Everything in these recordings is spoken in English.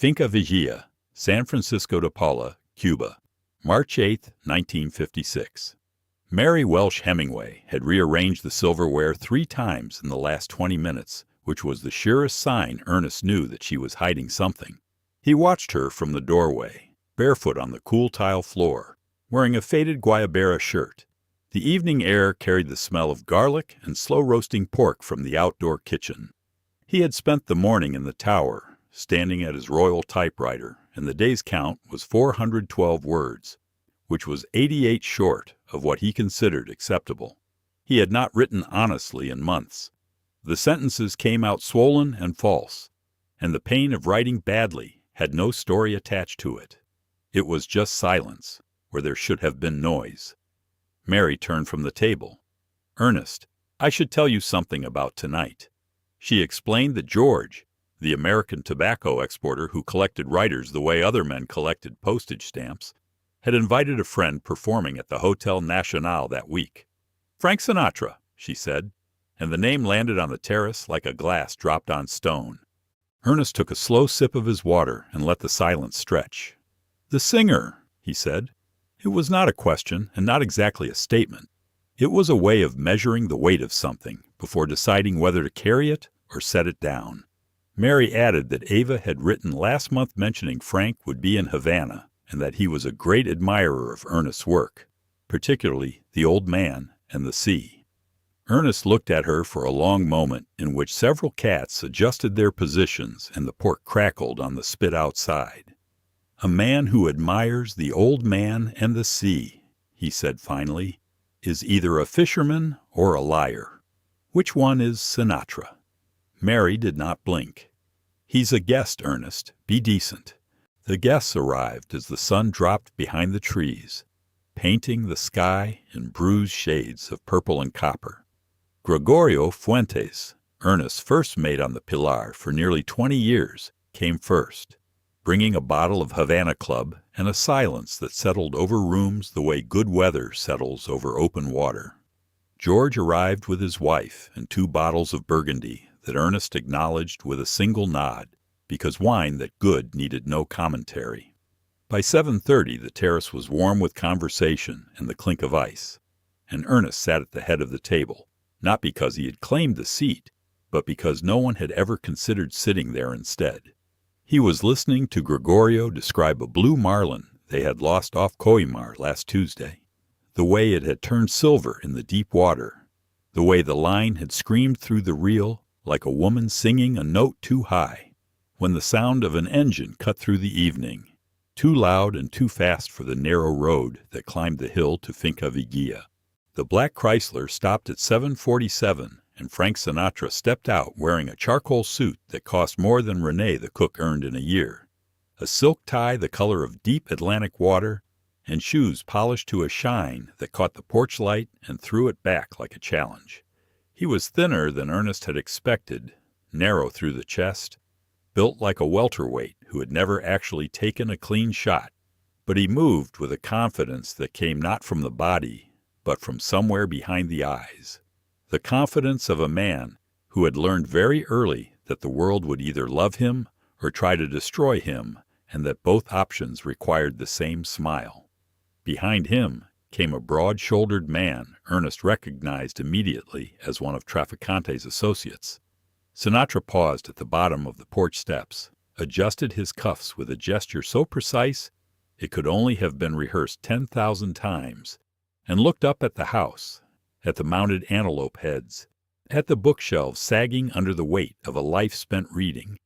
Finca Vigía, San Francisco de Paula, Cuba, March 8, 1956. Mary Welsh Hemingway had rearranged the silverware 3 times in the last 20 minutes, which was the surest sign Ernest knew that she was hiding something. He watched her from the doorway, barefoot on the cool tile floor, wearing a faded guayabera shirt. The evening air carried the smell of garlic and slow-roasting pork from the outdoor kitchen. He had spent the morning in the tower, standing at his royal typewriter, and the day's count was 412 words, which was 88 short of what he considered acceptable. He had not written honestly in months. The sentences came out swollen and false, and the pain of writing badly had no story attached to it. It was just silence, where there should have been noise. Mary turned from the table. "Ernest, I should tell you something about tonight." She explained that George, the American tobacco exporter who collected writers the way other men collected postage stamps, had invited a friend performing at the Hotel Nacional that week. "Frank Sinatra," she said, and the name landed on the terrace like a glass dropped on stone. Ernest took a slow sip of his water and let the silence stretch. "The singer," he said. It was not a question and not exactly a statement. It was a way of measuring the weight of something before deciding whether to carry it or set it down. Mary added that Ava had written last month mentioning Frank would be in Havana, and that he was a great admirer of Ernest's work, particularly The Old Man and the Sea. Ernest looked at her for a long moment in which several cats adjusted their positions and the pork crackled on the spit outside. "A man who admires the old man and the sea," he said finally, "is either a fisherman or a liar. Which one is Sinatra?" Mary did not blink. "He's a guest, Ernest. Be decent." The guests arrived as the sun dropped behind the trees, painting the sky in bruised shades of purple and copper. Gregorio Fuentes, Ernest's first mate on the Pilar for nearly 20 years, came first, bringing a bottle of Havana Club and a silence that settled over rooms the way good weather settles over open water. George arrived with his wife and 2 bottles of Burgundy that Ernest acknowledged with a single nod, because wine that good needed no commentary. By 7:30 the terrace was warm with conversation and the clink of ice, and Ernest sat at the head of the table, not because he had claimed the seat, but because no one had ever considered sitting there instead. He was listening to Gregorio describe a blue marlin they had lost off Coimar last Tuesday, the way it had turned silver in the deep water, the way the line had screamed through the reel like a woman singing a note too high, when the sound of an engine cut through the evening, too loud and too fast for the narrow road that climbed the hill to Finca Vigía. The black Chrysler stopped at 7:47, and Frank Sinatra stepped out wearing a charcoal suit that cost more than Renee the cook earned in a year, a silk tie the color of deep Atlantic water, and shoes polished to a shine that caught the porch light and threw it back like a challenge. He was thinner than Ernest had expected, narrow through the chest, built like a welterweight who had never actually taken a clean shot, but he moved with a confidence that came not from the body, but from somewhere behind the eyes. The confidence of a man who had learned very early that the world would either love him or try to destroy him, and that both options required the same smile. Behind him came a broad-shouldered man Ernest recognized immediately as one of Traficante's associates. Sinatra paused at the bottom of the porch steps, adjusted his cuffs with a gesture so precise it could only have been rehearsed 10,000 times, and looked up at the house, at the mounted antelope heads, at the bookshelves sagging under the weight of a life spent reading,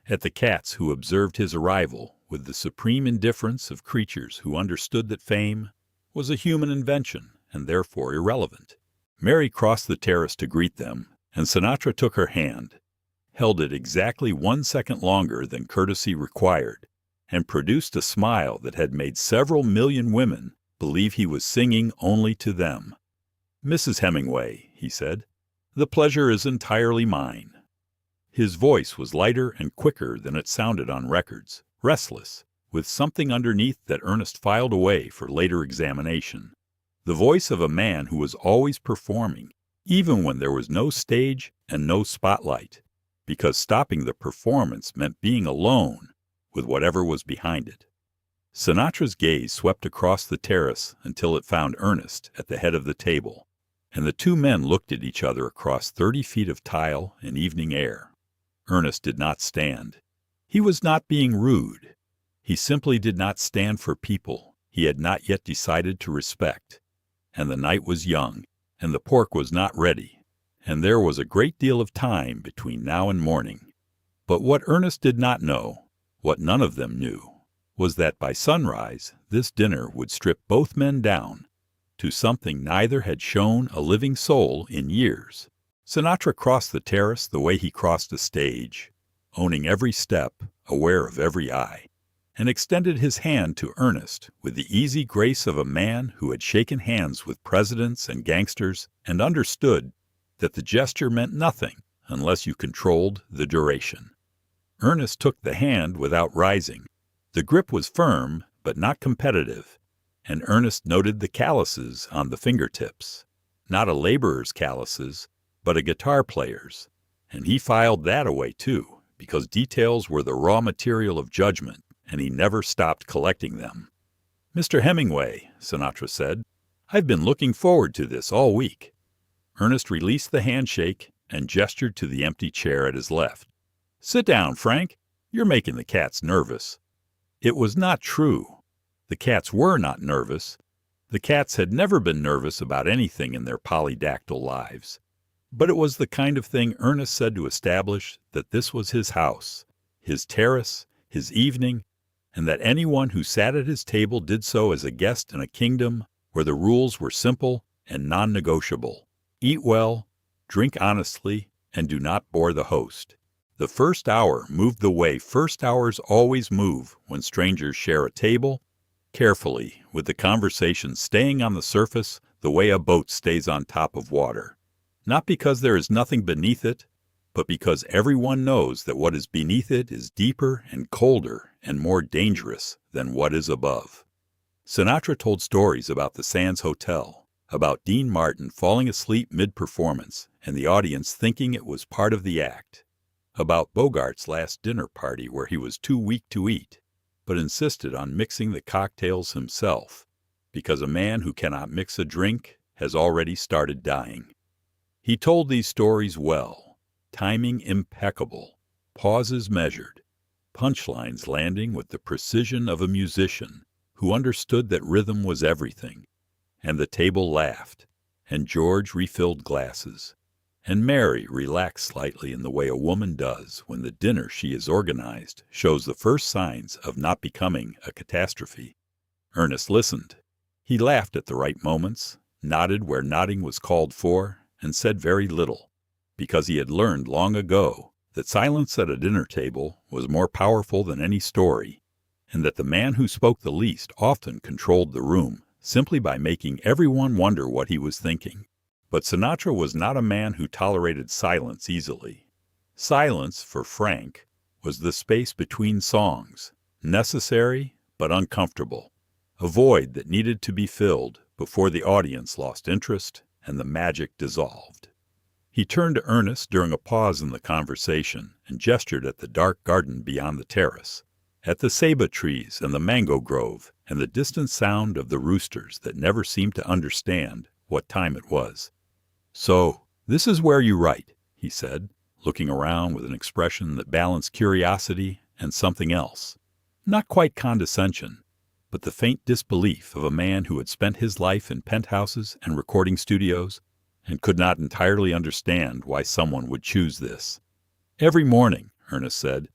at the cats who observed his arrival with the supreme indifference of creatures who understood that fame was a human invention and therefore irrelevant. Mary crossed the terrace to greet them, and Sinatra took her hand, held it exactly 1 second longer than courtesy required, and produced a smile that had made several million women believe he was singing only to them. "Mrs. Hemingway," he said, "the pleasure is entirely mine." His voice was lighter and quicker than it sounded on records, restless, with something underneath that Ernest filed away for later examination. The voice of a man who was always performing, even when there was no stage and no spotlight, because stopping the performance meant being alone with whatever was behind it. Sinatra's gaze swept across the terrace until it found Ernest at the head of the table, and the two men looked at each other across 30 feet of tile and evening air. Ernest did not stand. He was not being rude. He simply did not stand for people he had not yet decided to respect. And the night was young, and the pork was not ready, and there was a great deal of time between now and morning. But what Ernest did not know, what none of them knew, was that by sunrise this dinner would strip both men down to something neither had shown a living soul in years. Sinatra crossed the terrace the way he crossed a stage, owning every step, aware of every eye, and extended his hand to Ernest with the easy grace of a man who had shaken hands with presidents and gangsters and understood that the gesture meant nothing unless you controlled the duration. Ernest took the hand without rising. The grip was firm but not competitive, and Ernest noted the calluses on the fingertips, not a laborer's calluses, but a guitar player's, and he filed that away too, because details were the raw material of judgment, and he never stopped collecting them. "Mr. Hemingway," Sinatra said, "I've been looking forward to this all week." Ernest released the handshake and gestured to the empty chair at his left. "Sit down, Frank. You're making the cats nervous." It was not true. The cats were not nervous. The cats had never been nervous about anything in their polydactyl lives. But it was the kind of thing Ernest said to establish that this was his house, his terrace, his evening, and that anyone who sat at his table did so as a guest in a kingdom where the rules were simple and non-negotiable. Eat well, drink honestly, and do not bore the host. The first hour moved the way first hours always move when strangers share a table, carefully, with the conversation staying on the surface the way a boat stays on top of water. Not because there is nothing beneath it, but because everyone knows that what is beneath it is deeper and colder and more dangerous than what is above. Sinatra told stories about the Sands Hotel, about Dean Martin falling asleep mid-performance and the audience thinking it was part of the act, about Bogart's last dinner party where he was too weak to eat, but insisted on mixing the cocktails himself, because a man who cannot mix a drink has already started dying. He told these stories well, timing impeccable, pauses measured, punchlines landing with the precision of a musician who understood that rhythm was everything. And the table laughed, and George refilled glasses, and Mary relaxed slightly in the way a woman does when the dinner she has organized shows the first signs of not becoming a catastrophe. Ernest listened. He laughed at the right moments, nodded where nodding was called for, and said very little, because he had learned long ago that silence at a dinner table was more powerful than any story, and that the man who spoke the least often controlled the room, simply by making everyone wonder what he was thinking. But Sinatra was not a man who tolerated silence easily. Silence, for Frank, was the space between songs, necessary but uncomfortable, a void that needed to be filled before the audience lost interest and the magic dissolved. He turned to Ernest during a pause in the conversation and gestured at the dark garden beyond the terrace, at the ceiba trees and the mango grove and the distant sound of the roosters that never seemed to understand what time it was. "So, this is where you write," he said, looking around with an expression that balanced curiosity and something else. Not quite condescension, but the faint disbelief of a man who had spent his life in penthouses and recording studios and could not entirely understand why someone would choose this. "Every morning," Ernest said,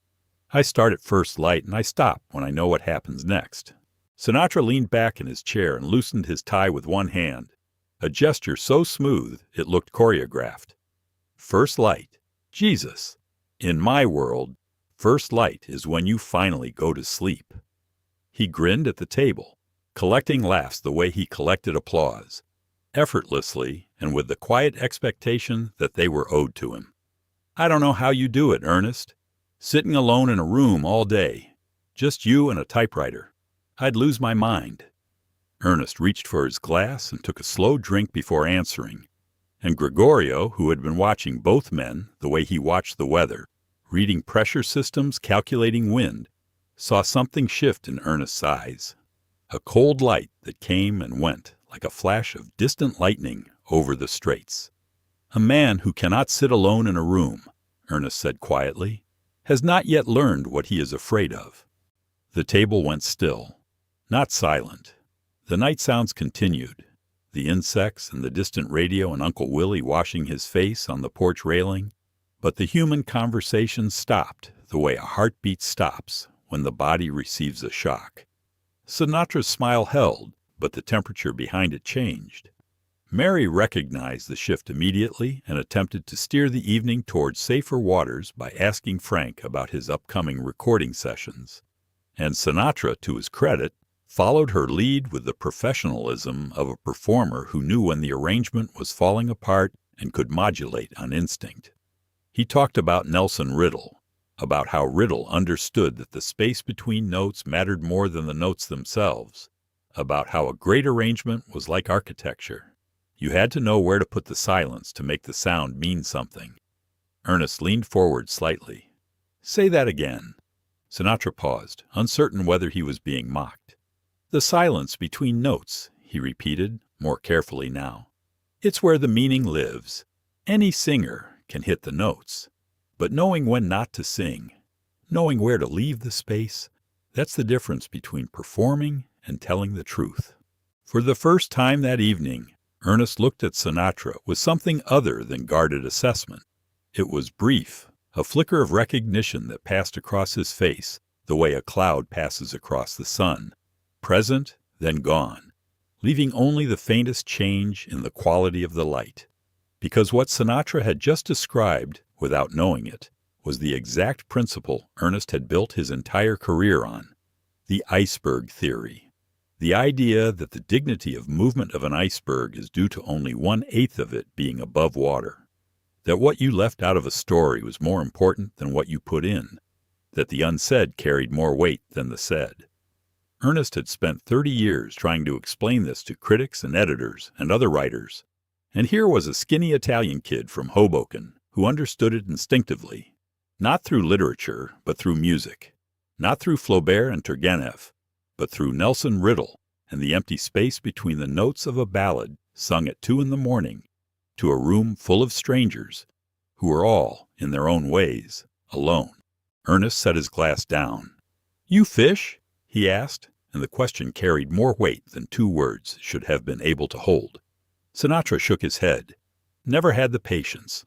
"I start at first light and I stop when I know what happens next." Sinatra leaned back in his chair and loosened his tie with one hand, a gesture so smooth it looked choreographed. "First light. Jesus! In my world, first light is when you finally go to sleep." He grinned at the table, collecting laughs the way he collected applause, effortlessly and with the quiet expectation that they were owed to him. "I don't know how you do it, Ernest. Sitting alone in a room all day, just you and a typewriter. I'd lose my mind." Ernest reached for his glass and took a slow drink before answering, and Gregorio, who had been watching both men the way he watched the weather, reading pressure systems, calculating wind, saw something shift in Ernest's eyes. A cold light that came and went like a flash of distant lightning over the straits. "A man who cannot sit alone in a room," Ernest said quietly, "has not yet learned what he is afraid of." The table went still, not silent. The night sounds continued, the insects and the distant radio and Uncle Willie washing his face on the porch railing, but the human conversation stopped the way a heartbeat stops when the body receives a shock. Sinatra's smile held, but the temperature behind it changed. Mary recognized the shift immediately and attempted to steer the evening toward safer waters by asking Frank about his upcoming recording sessions. And Sinatra, to his credit, followed her lead with the professionalism of a performer who knew when the arrangement was falling apart and could modulate on instinct. He talked about Nelson Riddle, about how Riddle understood that the space between notes mattered more than the notes themselves, about how a great arrangement was like architecture. You had to know where to put the silence to make the sound mean something. Ernest leaned forward slightly. "Say that again." Sinatra paused, uncertain whether he was being mocked. "The silence between notes," he repeated, more carefully now. "It's where the meaning lives. Any singer can hit the notes. But knowing when not to sing, knowing where to leave the space, that's the difference between performing and telling the truth." For the first time that evening, Ernest looked at Sinatra with something other than guarded assessment. It was brief, a flicker of recognition that passed across his face the way a cloud passes across the sun, present, then gone, leaving only the faintest change in the quality of the light. Because what Sinatra had just described, without knowing it, was the exact principle Ernest had built his entire career on: the iceberg theory. The idea that the dignity of movement of an iceberg is due to only 1/8 of it being above water. That what you left out of a story was more important than what you put in. That the unsaid carried more weight than the said. Ernest had spent 30 years trying to explain this to critics and editors and other writers. And here was a skinny Italian kid from Hoboken who understood it instinctively. Not through literature, but through music. Not through Flaubert and Turgenev, but through Nelson Riddle and the empty space between the notes of a ballad sung at 2 a.m. to a room full of strangers who were all, in their own ways, alone. Ernest set his glass down. "You fish?" he asked, and the question carried more weight than 2 words should have been able to hold. Sinatra shook his head. "Never had the patience."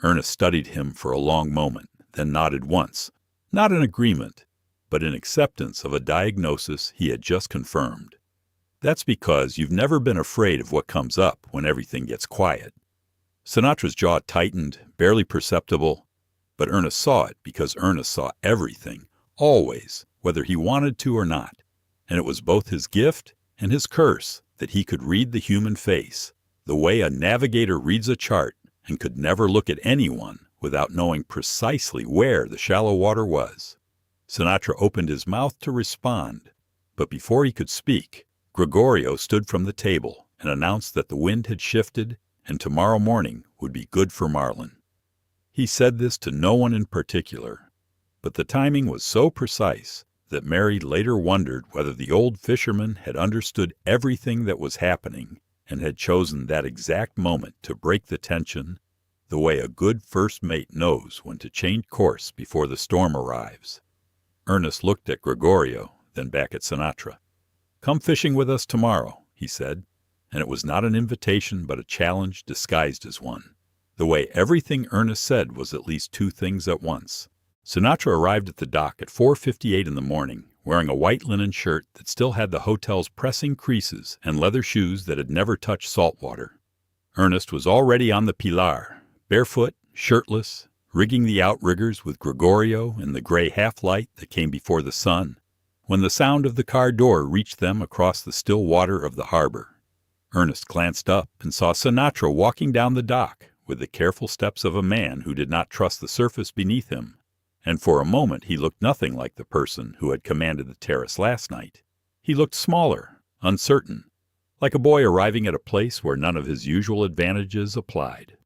Ernest studied him for a long moment, then nodded once, not in agreement, but in acceptance of a diagnosis he had just confirmed. "That's because you've never been afraid of what comes up when everything gets quiet." Sinatra's jaw tightened, barely perceptible, but Ernest saw it because Ernest saw everything, always, whether he wanted to or not, and it was both his gift and his curse that he could read the human face, the way a navigator reads a chart and could never look at anyone without knowing precisely where the shallow water was. Sinatra opened his mouth to respond, but before he could speak, Gregorio stood from the table and announced that the wind had shifted and tomorrow morning would be good for marlin. He said this to no one in particular, but the timing was so precise that Mary later wondered whether the old fisherman had understood everything that was happening and had chosen that exact moment to break the tension, the way a good first mate knows when to change course before the storm arrives. Ernest looked at Gregorio, then back at Sinatra. "Come fishing with us tomorrow," he said, and it was not an invitation but a challenge disguised as one. The way everything Ernest said was at least 2 things at once. Sinatra arrived at the dock at 4:58 in the morning, wearing a white linen shirt that still had the hotel's pressing creases and leather shoes that had never touched salt water. Ernest was already on the Pilar, barefoot, shirtless, rigging the outriggers with Gregorio in the gray half-light that came before the sun, when the sound of the car door reached them across the still water of the harbor. Ernest glanced up and saw Sinatra walking down the dock with the careful steps of a man who did not trust the surface beneath him, and for a moment he looked nothing like the person who had commanded the terrace last night. He looked smaller, uncertain, like a boy arriving at a place where none of his usual advantages applied.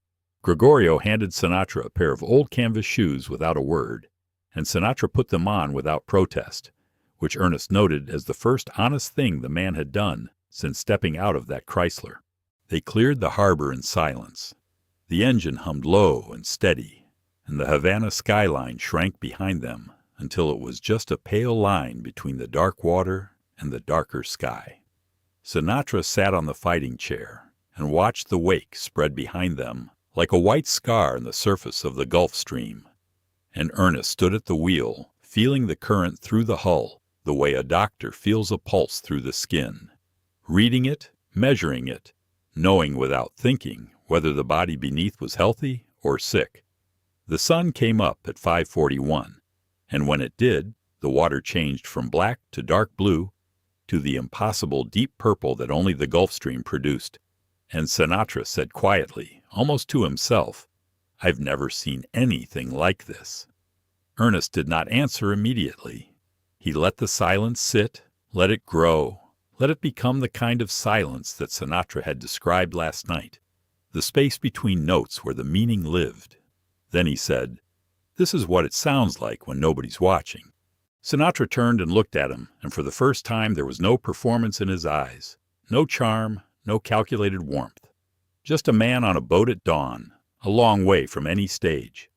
Gregorio handed Sinatra a pair of old canvas shoes without a word, and Sinatra put them on without protest, which Ernest noted as the first honest thing the man had done since stepping out of that Chrysler. They cleared the harbor in silence. The engine hummed low and steady, and the Havana skyline shrank behind them until it was just a pale line between the dark water and the darker sky. Sinatra sat on the fighting chair and watched the wake spread behind them like a white scar on the surface of the Gulf Stream. And Ernest stood at the wheel, feeling the current through the hull the way a doctor feels a pulse through the skin, reading it, measuring it, knowing without thinking whether the body beneath was healthy or sick. The sun came up at 5:41, and when it did, the water changed from black to dark blue to the impossible deep purple that only the Gulf Stream produced. And Sinatra said quietly, almost to himself, "I've never seen anything like this." Ernest did not answer immediately. He let the silence sit, let it grow, let it become the kind of silence that Sinatra had described last night, the space between notes where the meaning lived. Then he said, "This is what it sounds like when nobody's watching." Sinatra turned and looked at him, and for the first time there was no performance in his eyes, no charm, no calculated warmth. Just a man on a boat at dawn, a long way from any stage.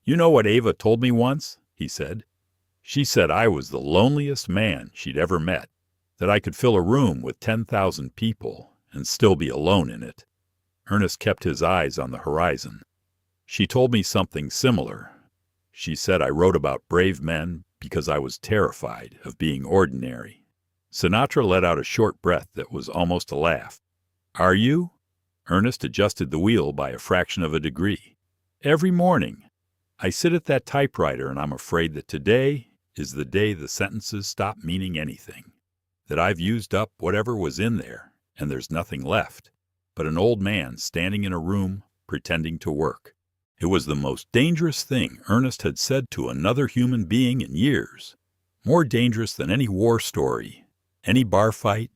"You know what Ava told me once?" he said. "She said I was the loneliest man she'd ever met, that I could fill a room with 10,000 people and still be alone in it." Ernest kept his eyes on the horizon. "She told me something similar. She said I wrote about brave men because I was terrified of being ordinary." Sinatra let out a short breath that was almost a laugh. "Are you?" Ernest adjusted the wheel by a fraction of a degree. "Every morning. I sit at that typewriter and I'm afraid that today is the day the sentences stop meaning anything, that I've used up whatever was in there and there's nothing left but an old man standing in a room pretending to work." It was the most dangerous thing Ernest had said to another human being in years, more dangerous than any war story, any bar fight,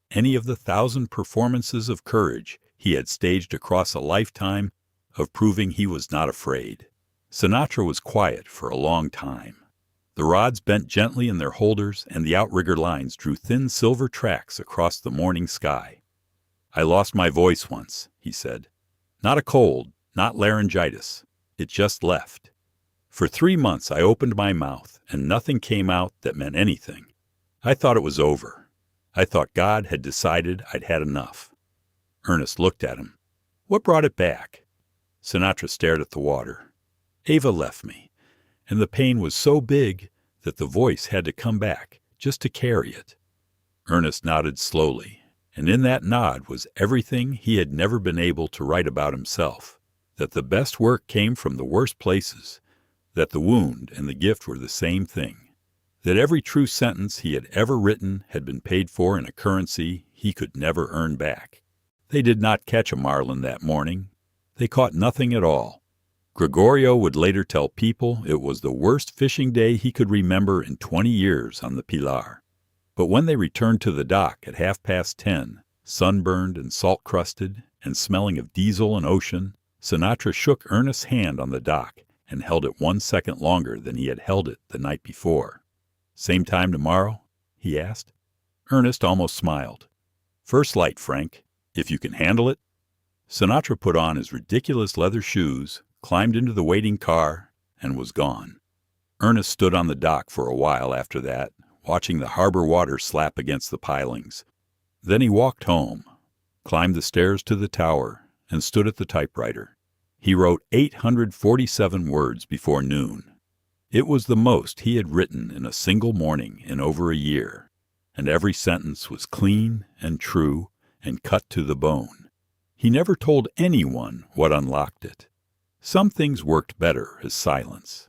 any of the 1,000 performances of courage he had staged across a lifetime of proving he was not afraid. Sinatra was quiet for a long time. The rods bent gently in their holders, and the outrigger lines drew thin silver tracks across the morning sky. "I lost my voice once," he said. "Not a cold, not laryngitis. It just left. For 3 months I opened my mouth, and nothing came out that meant anything. I thought it was over. I thought God had decided I'd had enough." Ernest looked at him. "What brought it back?" Sinatra stared at the water. "Ava left me, and the pain was so big that the voice had to come back just to carry it." Ernest nodded slowly, and in that nod was everything he had never been able to write about himself, that the best work came from the worst places, that the wound and the gift were the same thing, that every true sentence he had ever written had been paid for in a currency he could never earn back. They did not catch a marlin that morning. They caught nothing at all. Gregorio would later tell people it was the worst fishing day he could remember in 20 years on the Pilar. But when they returned to the dock at 10:30, sunburned and salt-crusted and smelling of diesel and ocean, Sinatra shook Ernest's hand on the dock and held it 1 second longer than he had held it the night before. "Same time tomorrow?" he asked. Ernest almost smiled. "First light, Frank, if you can handle it." Sinatra put on his ridiculous leather shoes, climbed into the waiting car, and was gone. Ernest stood on the dock for a while after that, watching the harbor water slap against the pilings. Then he walked home, climbed the stairs to the tower, and stood at the typewriter. He wrote 847 words before noon. It was the most he had written in a single morning in over a year, and every sentence was clean and true and cut to the bone. He never told anyone what unlocked it. Some things worked better as silence.